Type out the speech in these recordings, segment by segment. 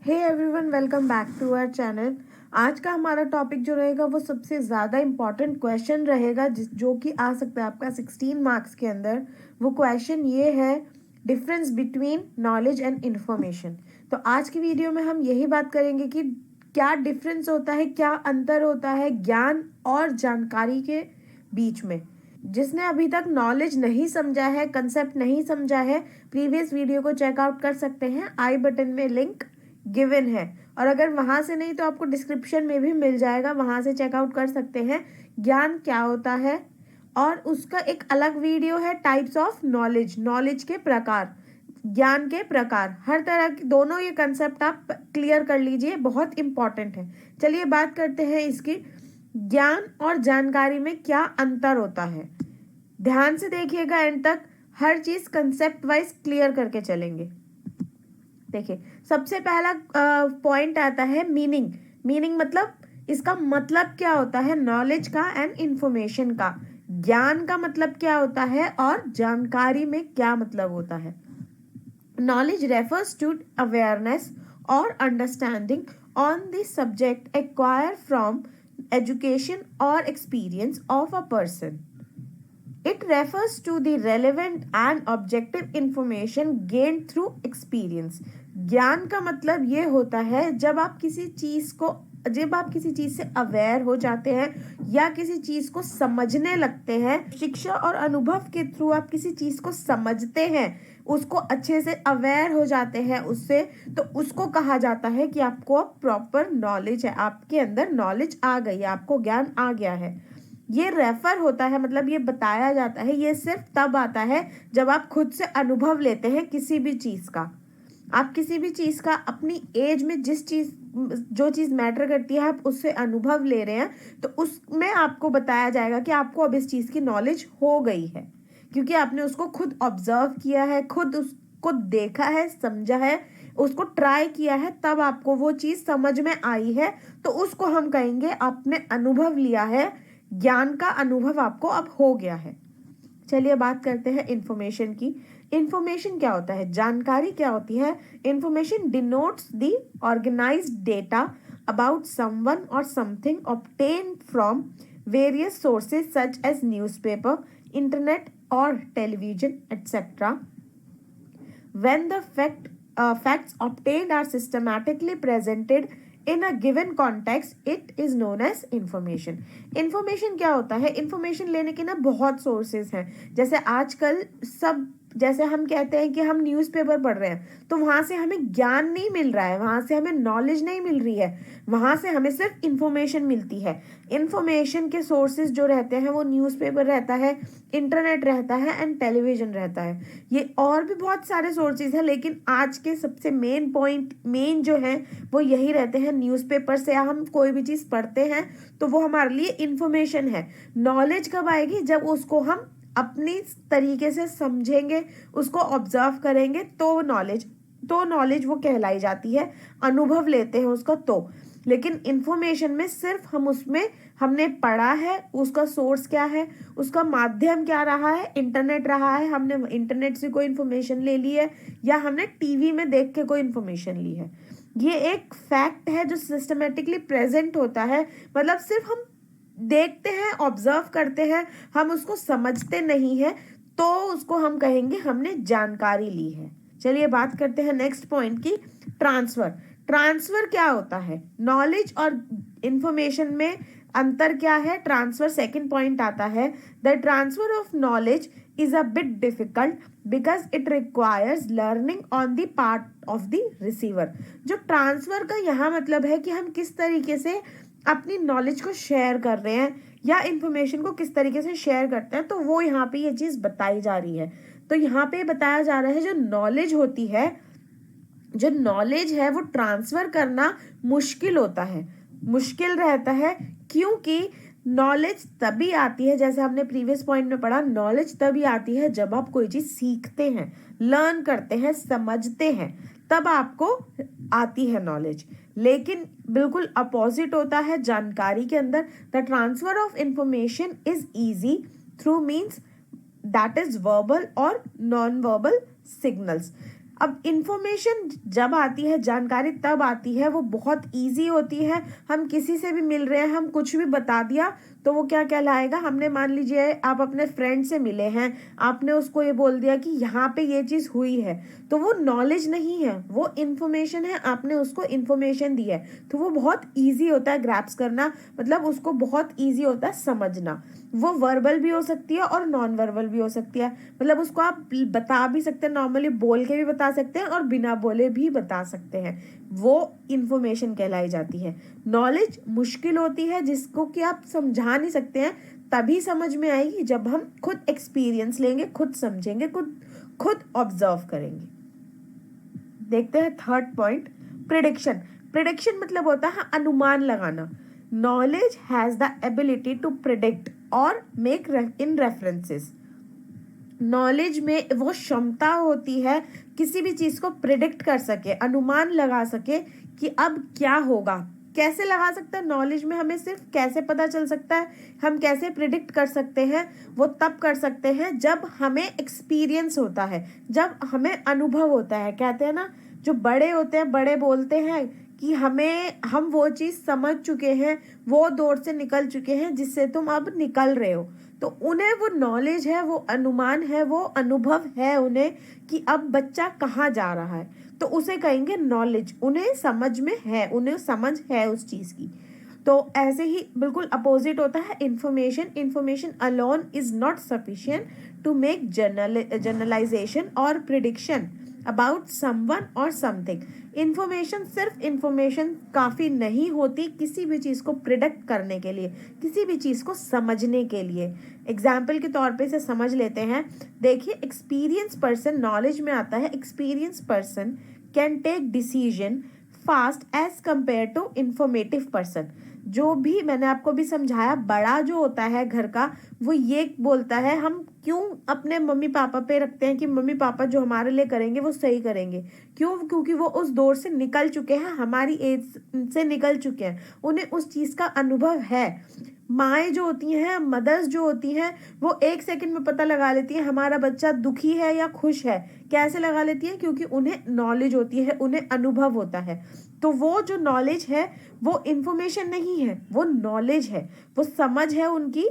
Hey everyone, welcome back to our channel. आज का हमारा टॉपिक जो रहेगा वो सबसे ज़्यादा इम्पॉर्टेंट क्वेश्चन रहेगा जो कि आ सकता है आपका 16 मार्क्स के अंदर। वो क्वेश्चन ये है, difference between knowledge and information. तो आज की वीडियो में हम यही बात करेंगे कि क्या डिफरेंस होता है, क्या अंतर होता है ज्ञान और जानकारी के बीच में। जिसने अभी तक नॉलेज नहीं समझा है, कंसेप्ट नहीं समझा है, प्रीवियस वीडियो को चेकआउट कर सकते हैं। आई बटन में लिंक गिवन है, और अगर वहां से नहीं तो आपको डिस्क्रिप्शन में भी मिल जाएगा, वहां से चेकआउट कर सकते हैं। ज्ञान क्या होता है, और उसका एक अलग वीडियो है टाइप्स ऑफ नॉलेज, नॉलेज के प्रकार, ज्ञान के प्रकार, हर तरह के दोनों ये कंसेप्ट आप क्लियर कर लीजिए, बहुत इंपॉर्टेंट है। चलिए बात करते हैं इसकी। ज्ञान और जानकारी में क्या अंतर होता है, ध्यान से देखिएगा एंड तक, हर चीज कंसेप्ट वाइज क्लियर करके चलेंगे। देखिए, सबसे पहला पॉइंट आता है मीनिंग। मीनिंग मतलब इसका मतलब क्या होता है, नॉलेज का एंड इंफॉर्मेशन का। ज्ञान का मतलब क्या होता है और जानकारी में क्या मतलब होता है। नॉलेज रेफर्स टू अवेयरनेस और understanding on the subject acquire from education और experience of a person. It refers to the relevant and objective information gained through experience. ज्ञान का मतलब ये होता है जब आप किसी चीज से अवेयर हो जाते हैं या किसी चीज को समझने लगते हैं, शिक्षा और अनुभव के थ्रू आप किसी चीज को समझते हैं, उसको अच्छे से अवेयर हो जाते हैं उससे, तो उसको कहा जाता है कि आपको प्रॉपर नॉलेज है, आपके अंदर नॉलेज आ गई है, आपको ज्ञान आ गया है। ये रेफर होता है, मतलब ये बताया जाता है, ये सिर्फ तब आता है जब आप खुद से अनुभव लेते हैं किसी भी चीज का। आप किसी भी चीज का अपनी एज में जो चीज मैटर करती है, आप उससे अनुभव ले रहे हैं, तो उसमें आपको बताया जाएगा कि आपको अब इस चीज की नॉलेज हो गई है, क्योंकि आपने उसको खुद ऑब्जर्व किया है, खुद उसको देखा है, समझा है, उसको ट्राई किया है, तब आपको वो चीज समझ में आई है, तो उसको हम कहेंगे आपने अनुभव लिया है, ज्ञान का अनुभव आपको अब हो गया है। चलिए बात करते हैं इंफॉर्मेशन की। इंफॉर्मेशन क्या होता है, जानकारी क्या होती है। Information denotes the organised data about someone और something obtain from various sources such as newspaper, internet और television etcetera. When the facts obtained are systematically presented in a given context, it is known as information. Information क्या होता है, information लेने के ना बहुत sources हैं। जैसे आजकल सब, जैसे हम कहते हैं कि हम न्यूज़पेपर पढ़ रहे हैं, तो वहां से हमें ज्ञान नहीं मिल रहा है, वहां से हमें नॉलेज नहीं मिल रही है, वहां से हमें सिर्फ इंफॉर्मेशन मिलती है। इंफॉर्मेशन के सोर्सेज जो रहते हैं वो न्यूज़पेपर रहता है, इंटरनेट रहता है एंड टेलीविजन रहता है। ये और भी बहुत सारे सोर्सेज हैं, लेकिन आज के सबसे मेन जो है वो यही रहते हैं। न्यूज़पेपर से हम कोई भी चीज़ पढ़ते हैं तो वो हमारे लिए इंफॉर्मेशन है। नॉलेज कब आएगी, जब उसको हम अपनी तरीके से समझेंगे, उसको ऑब्जर्व करेंगे, तो नॉलेज वो कहलाई जाती है, अनुभव लेते हैं उसका तो। लेकिन इंफॉर्मेशन में सिर्फ हमने पढ़ा है, उसका सोर्स क्या है, उसका माध्यम क्या रहा है, इंटरनेट रहा है, हमने इंटरनेट से कोई इंफॉर्मेशन ले ली है, या हमने टीवी में देख के कोई इंफॉर्मेशन ली है। ये एक फैक्ट है जो सिस्टमेटिकली प्रेजेंट होता है, मतलब सिर्फ हम देखते हैं, ऑब्जर्व करते हैं, हम उसको समझते नहीं है, तो उसको हम कहेंगे हमने जानकारी ली है। चलिए बात करते हैं नेक्स्ट पॉइंट की, ट्रांसफर। ट्रांसफर क्या होता है, नॉलेज और इंफॉर्मेशन में अंतर क्या है। ट्रांसफर सेकंड पॉइंट आता है, the transfer of knowledge is a bit difficult because it requires learning on the part of the receiver. जो ट्रांसफर का यहाँ मतलब है कि हम किस तरीके से अपनी नॉलेज को शेयर कर रहे हैं या इंफॉर्मेशन को किस तरीके से शेयर करते हैं, तो वो यहाँ पे ये चीज बताई जा रही है। तो यहाँ पे बताया जा रहा है जो नॉलेज होती है, जो नॉलेज है वो ट्रांसफर करना मुश्किल होता है, मुश्किल रहता है, क्योंकि नॉलेज तभी आती है, जैसे हमने प्रीवियस पॉइंट में पढ़ा, नॉलेज तभी आती है जब आप कोई चीज सीखते हैं, लर्न करते हैं, समझते हैं, तब आपको आती है नॉलेज। लेकिन बिल्कुल अपोजिट होता है जानकारी के अंदर। The transfer of information is easy through means that is verbal और नॉन वर्बल सिग्नल्स। अब इंफॉर्मेशन जब आती है, जानकारी तब आती है, वो बहुत इजी होती है। हम किसी से भी मिल रहे हैं, हम कुछ भी बता दिया तो वो क्या कहलाएगा, हमने मान लीजिए आप अपने फ्रेंड से मिले हैं, आपने उसको ये बोल दिया कि यहाँ पे ये चीज़ हुई है, तो वो नॉलेज नहीं है, वो इन्फॉर्मेशन है, आपने उसको इन्फॉर्मेशन दी है। तो वो बहुत ईजी होता है ग्रैप्स करना, मतलब उसको बहुत ईजी होता है समझना। वो वर्बल भी हो सकती है और नॉन वर्बल भी हो सकती है, मतलब उसको आप बता भी सकते हैं, नॉर्मली बोल के भी बता सकते हैं और बिना बोले भी बता सकते हैं, वो इंफॉर्मेशन कहलाई जाती है। नॉलेज मुश्किल होती है जिसको कि आप समझा नहीं सकते हैं, तभी समझ में आएगी जब हम खुद एक्सपीरियंस लेंगे, खुद समझेंगे, खुद ऑब्जर्व करेंगे। देखते हैं थर्ड पॉइंट, प्रिडिक्शन। प्रिडिक्शन मतलब होता है अनुमान लगाना। Knowledge has the ability to predict और मेक इन रेफरेंसेस। नॉलेज में वो क्षमता होती है किसी भी चीज़ को प्रिडिक्ट कर सके, अनुमान लगा सके कि अब क्या होगा। कैसे लगा सकता है नॉलेज में, हमें सिर्फ कैसे पता चल सकता है, हम कैसे प्रिडिक्ट कर सकते हैं, वो तब कर सकते हैं जब हमें एक्सपीरियंस होता है, जब हमें अनुभव होता है। कहते हैं ना, जो बड़े होते हैं, बड़े बोलते हैं कि हम वो चीज़ समझ चुके हैं, वो दौर से निकल चुके हैं जिससे तुम अब निकल रहे हो। तो उन्हें वो नॉलेज है, वो अनुमान है, वो अनुभव है उन्हें कि अब बच्चा कहाँ जा रहा है, तो उसे कहेंगे नॉलेज। उन्हें समझ में है, उन्हें समझ है उस चीज़ की। तो ऐसे ही बिल्कुल अपोजिट होता है information. Information alone is not sufficient to make generalisation और प्रिडिक्शन अबाउट समवन और समथिंग। इंफॉर्मेशन, सिर्फ इंफॉर्मेशन काफ़ी नहीं होती किसी भी चीज़ को प्रिडिक्ट करने के लिए, किसी भी चीज़ को समझने के लिए। एग्जाम्पल के तौर पे इसे समझ लेते हैं। देखिए, एक्सपीरियंस पर्सन, नॉलेज में आता है experience person can take decision fast as compare to informative person. जो भी मैंने आपको भी समझाया, बड़ा जो होता है घर का, वो ये बोलता है, हम क्यों अपने मम्मी पापा पे रखते हैं कि मम्मी पापा जो हमारे लिए करेंगे वो सही करेंगे। क्यों? क्योंकि वो उस दौर से निकल चुके हैं, हमारी एज से निकल चुके हैं, उन्हें उस चीज़ का अनुभव है। माएँ जो होती हैं, मदर्स जो होती हैं, वो 1 सेकंड में पता लगा लेती हैं हमारा बच्चा दुखी है या खुश है। कैसे लगा लेती हैं? क्योंकि उन्हें नॉलेज होती है, उन्हें अनुभव होता है। तो वो जो नॉलेज है वो इंफॉर्मेशन नहीं है, वो नॉलेज है, वो समझ है उनकी।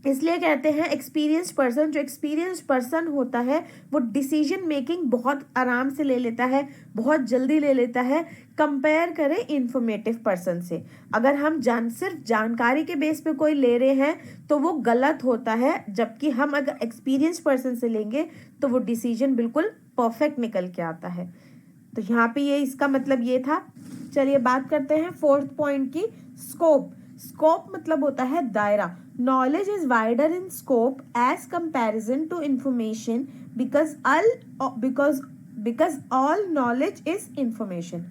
इसलिए कहते हैं एक्सपीरियंस पर्सन। जो एक्सपीरियंस पर्सन होता है वो डिसीजन मेकिंग बहुत आराम से ले लेता है, बहुत जल्दी ले लेता है, कंपेयर करें इंफॉर्मेटिव पर्सन से। अगर हम सिर्फ जानकारी के बेस पे कोई ले रहे हैं तो वो गलत होता है, जबकि हम अगर एक्सपीरियंस पर्सन से लेंगे तो वो डिसीजन बिल्कुल परफेक्ट निकल के आता है। तो यहाँ पे ये इसका मतलब ये था। चलिए बात करते हैं फोर्थ पॉइंट की, स्कोप। स्कोप मतलब होता है दायरा। Knowledge is wider in scope as comparison to information because all knowledge is information.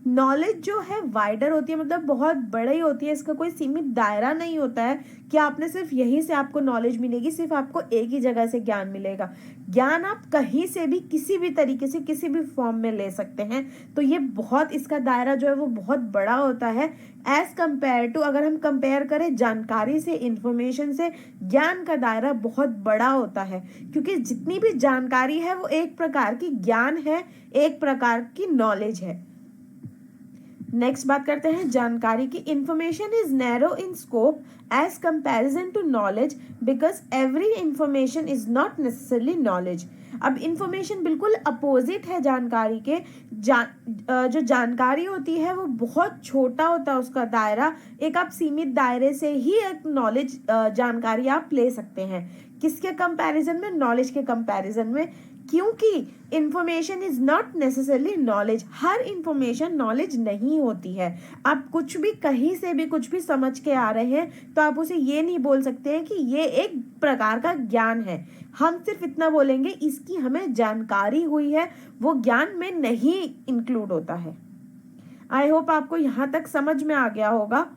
Knowledge जो है वाइडर होती है, मतलब बहुत बड़ी होती है, इसका कोई सीमित दायरा नहीं होता है कि आपने सिर्फ यहीं से आपको नॉलेज मिलेगी, सिर्फ आपको एक ही जगह से ज्ञान मिलेगा। ज्ञान आप कहीं से भी, किसी भी तरीके से, किसी भी फॉर्म में ले सकते हैं। तो ये बहुत, इसका दायरा जो है वो बहुत बड़ा होता है एज कंपेयर टू, अगर हम कंपेयर करें जानकारी से, इंफॉर्मेशन से, ज्ञान का दायरा बहुत बड़ा होता है। क्योंकि जितनी भी जानकारी है वो एक प्रकार की ज्ञान है, एक प्रकार की नॉलेज है। नेक्स्ट बात करते हैं जानकारी की। Information is narrow in scope as comparison to knowledge because every information is not necessarily knowledge. अब इंफॉर्मेशन बिल्कुल अपोजिट है जानकारी के। जो जानकारी होती है वो बहुत छोटा होता है उसका दायरा, एक आप सीमित दायरे से ही एक नॉलेज, जानकारी आप ले सकते हैं। किसके कंपैरिजन में? नॉलेज के कंपैरिजन में। क्योंकि information is not necessarily knowledge, her information knowledge नहीं होती है। आप कुछ भी, कहीं से भी कुछ भी समझ के आ रहे हैं तो आप उसे ये नहीं बोल सकते हैं कि ये एक प्रकार का ज्ञान है। हम सिर्फ इतना बोलेंगे इसकी हमें जानकारी हुई है, वो ज्ञान में नहीं इंक्लूड होता है। आई होप आपको यहाँ तक समझ में आ गया होगा।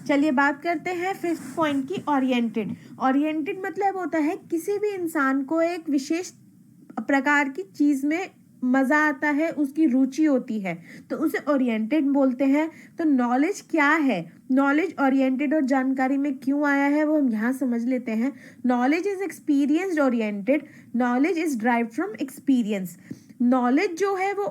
चलिए बात करते हैं फिफ्थ पॉइंट की, ओरिएंटेड। ओरिएंटेड मतलब होता है किसी भी इंसान को एक विशेष प्रकार की चीज में मजा आता है, उसकी रुचि होती है, तो उसे ओरिएंटेड बोलते हैं। तो नॉलेज क्या है, नॉलेज ओरिएंटेड और जानकारी में क्यों आया है वो हम यहाँ समझ लेते हैं। Knowledge is experience oriented. Knowledge is drive from experience. Knowledge जो है वो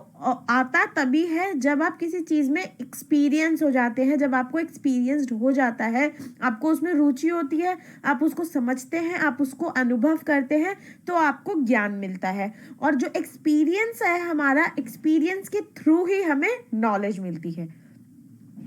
आता तभी है जब आप किसी चीज़ में एक्सपीरियंस हो जाते हैं, जब आपको एक्सपीरियंस्ड हो जाता है, आपको उसमें रुचि होती है, आप उसको समझते हैं, आप उसको अनुभव करते हैं, तो आपको ज्ञान मिलता है। और जो एक्सपीरियंस है हमारा, एक्सपीरियंस के थ्रू ही हमें नॉलेज मिलती है।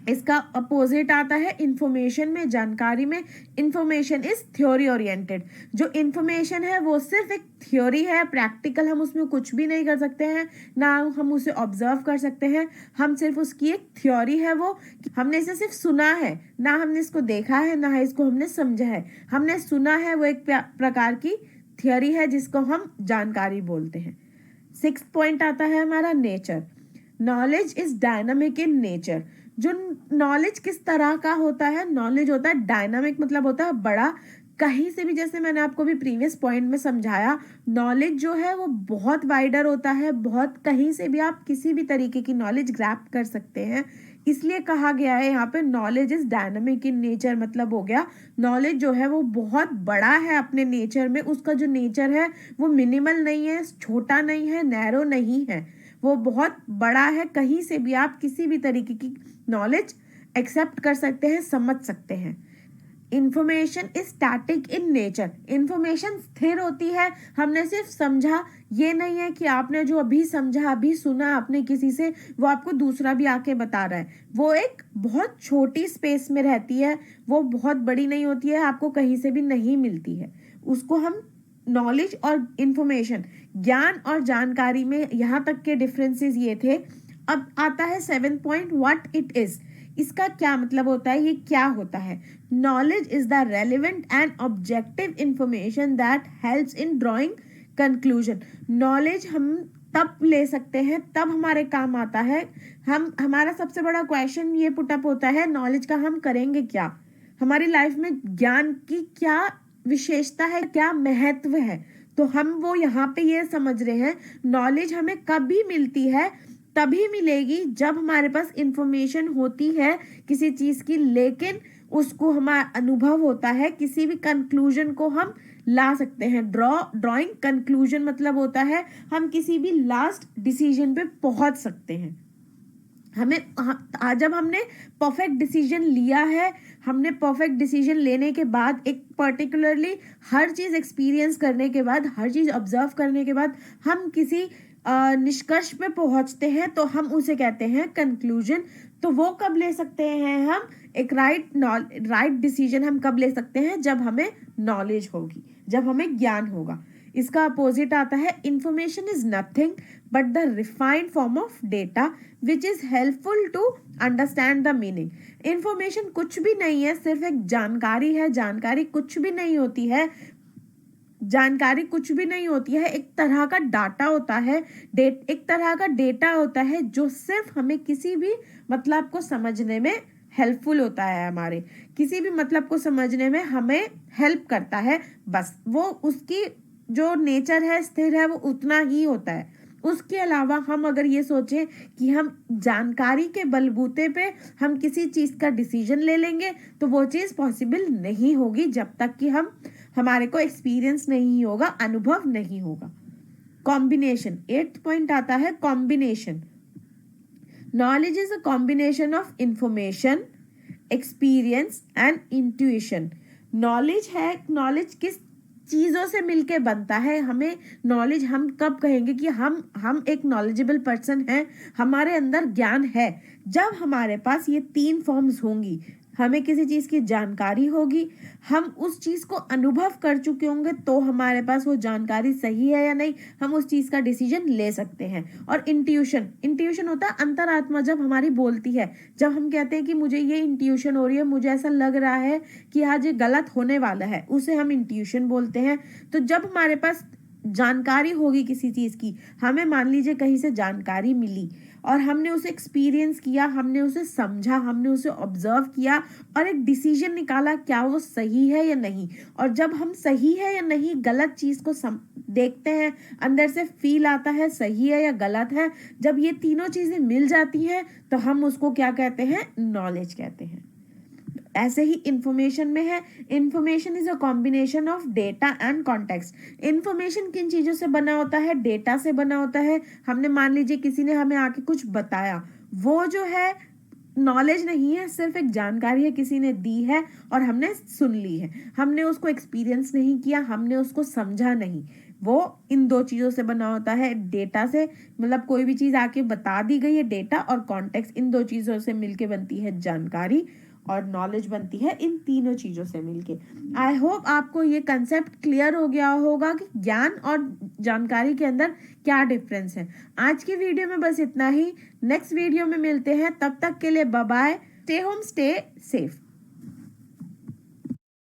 इसका अपोजिट आता है इंफॉर्मेशन में, जानकारी में। Information is theory oriented. जो इंफॉर्मेशन है वो सिर्फ एक थ्योरी है, प्रैक्टिकल हम उसमें कुछ भी नहीं कर सकते हैं, ना हम उसे ऑब्जर्व कर सकते हैं। हम सिर्फ उसकी एक थ्योरी है, वो हमने इसे सिर्फ सुना है, ना हमने इसको देखा है, ना इसको हमने समझा है। हमने सुना है, वो एक प्रकार की थ्योरी है जिसको हम जानकारी बोलते हैं। 6th पॉइंट आता है हमारा nature. Knowledge is dynamic in nature. जो नॉलेज किस तरह का होता है, नॉलेज होता है डायनामिक, मतलब होता है बड़ा। कहीं से भी, जैसे मैंने आपको भी प्रीवियस पॉइंट में समझाया, नॉलेज जो है वो बहुत वाइडर होता है, बहुत, कहीं से भी आप किसी भी तरीके की नॉलेज ग्रैब कर सकते हैं। इसलिए कहा गया है यहाँ पे knowledge is dynamic in nature. मतलब हो गया नॉलेज जो है वो बहुत बड़ा है अपने नेचर में। उसका जो नेचर है वो मिनिमल नहीं है, छोटा नहीं है, नैरो नहीं है, वो बहुत बड़ा है। कहीं से भी आप किसी भी तरीके की नॉलेज एक्सेप्ट कर सकते हैं, समझ सकते हैं। Information is static in nature. Information स्थिर होती है, हमने सिर्फ समझा, ये नहीं है कि आपने जो अभी समझा, अभी सुना आपने किसी से, वो आपको दूसरा भी आके बता रहा है। वो एक बहुत छोटी स्पेस में रहती है, वो बहुत बड़ी नहीं होती है, आपको कहीं से भी नहीं मिलती है। उसको हम नॉलेज और इंफॉर्मेशन, ज्ञान और जानकारी में यहाँ तक के डिफरेंसेस ये थे। अब आता है 7th point, what it is. इसका क्या मतलब होता है, ये क्या होता है। Knowledge is the relevant and objective information that helps in drawing conclusion. Knowledge हम तब ले सकते हैं, तब हमारे काम आता है। हमारा सबसे बड़ा क्वेश्चन ये पुटअप होता है, नॉलेज का हम करेंगे क्या, हमारी लाइफ में ज्ञान की क्या विशेषता है, क्या महत्व है। तो हम वो यहाँ पे ये समझ रहे हैं, नॉलेज हमें कभी मिलती है, तभी मिलेगी जब हमारे पास इंफॉर्मेशन होती है किसी चीज की, लेकिन उसको हमारा अनुभव होता है, किसी भी कंक्लूजन को हम ला सकते हैं। ड्राइंग कंक्लूजन मतलब होता है हम किसी भी लास्ट डिसीजन पे पहुंच सकते हैं। जब हमने परफेक्ट डिसीजन लिया है, हमने परफेक्ट डिसीजन लेने के बाद, एक पर्टिकुलरली हर चीज़ एक्सपीरियंस करने के बाद, हर चीज़ ऑब्जर्व करने के बाद हम किसी निष्कर्ष पे पहुंचते हैं, तो हम उसे कहते हैं कंक्लूजन। तो वो कब ले सकते हैं हम, एक राइट डिसीजन हम कब ले सकते हैं, जब हमें नॉलेज होगी, जब हमें ज्ञान होगा। इसका अपोजिट आता है, information is nothing but the refined form of data which is helpful to understand the meaning. Information कुछ भी नहीं है, सिर्फ एक जानकारी है। जानकारी कुछ भी नहीं होती है, जानकारी कुछ भी नहीं होती है, एक तरह का डाटा होता है, एक तरह का डेटा होता है जो सिर्फ हमें किसी भी मतलब को समझने में हेल्पफुल होता है, हमारे किसी भी मतलब को समझने में हमें हेल्प करता है। बस वो उसकी जो नेचर है, स्थिर है, वो उतना ही होता है। उसके अलावा हम अगर ये सोचें कि हम जानकारी के बलबूते पे हम किसी चीज़ का डिसीजन ले लेंगे, तो वो चीज़ पॉसिबल नहीं होगी जब तक कि हमारे को एक्सपीरियंस नहीं होगा, अनुभव नहीं होगा। कॉम्बिनेशन, 8th पॉइंट आता है combination. Knowledge is a combination of information, experience and intuition. Knowledge है, नॉलेज किस चीज़ों से मिलके बनता है। हमें नॉलेज, हम कब कहेंगे कि हम एक नॉलेजेबल पर्सन हैं, हमारे अंदर ज्ञान है, जब हमारे पास ये 3 फॉर्म्स होंगी। हमें किसी चीज़ की जानकारी होगी, हम उस चीज़ को अनुभव कर चुके होंगे, तो हमारे पास वो जानकारी सही है या नहीं, हम उस चीज़ का डिसीजन ले सकते हैं। और इंट्यूशन होता है अंतरात्मा, जब हमारी बोलती है, जब हम कहते हैं कि मुझे ये इंट्यूशन हो रही है, मुझे ऐसा लग रहा है कि आज ये गलत होने वाला है, उसे हम इंट्यूशन बोलते हैं। तो जब हमारे पास जानकारी होगी किसी चीज़ की, हमें मान लीजिए कहीं से जानकारी मिली और हमने उसे एक्सपीरियंस किया, हमने उसे समझा, हमने उसे ऑब्जर्व किया और एक डिसीजन निकाला, क्या वो सही है या नहीं। और जब हम सही है या नहीं, गलत चीज़ को देखते हैं, अंदर से फील आता है सही है या गलत है, जब ये तीनों चीज़ें मिल जाती हैं तो हम उसको क्या कहते हैं, नॉलेज कहते हैं। ऐसे ही इंफॉर्मेशन में है, information is a combination of data and context. Information किन चीज़ों से बना होता है? डेटा से बना होता है। हमने मान लीजिए किसी ने हमें आके कुछ बताया, वो जो है नॉलेज नहीं है, सिर्फ एक जानकारी है, किसी ने दी है और हमने सुन ली है, हमने उसको एक्सपीरियंस नहीं किया, हमने उसको समझा नहीं। वो इन दो चीज़ों से बना होता है, डेटा से, मतलब कोई भी चीज़ आके बता दी गई है, डेटा और कॉन्टेक्स्ट, इन दो चीज़ों से मिलके बनती है जानकारी, और नॉलेज बनती है इन तीनों चीज़ों से मिलके। आई होप आपको ये कंसेप्ट क्लियर हो गया होगा कि ज्ञान और जानकारी के अंदर क्या डिफरेंस है। आज की वीडियो में बस इतना ही। नेक्स्ट वीडियो में मिलते हैं, तब तक के लिए bye bye. Stay home, stay safe.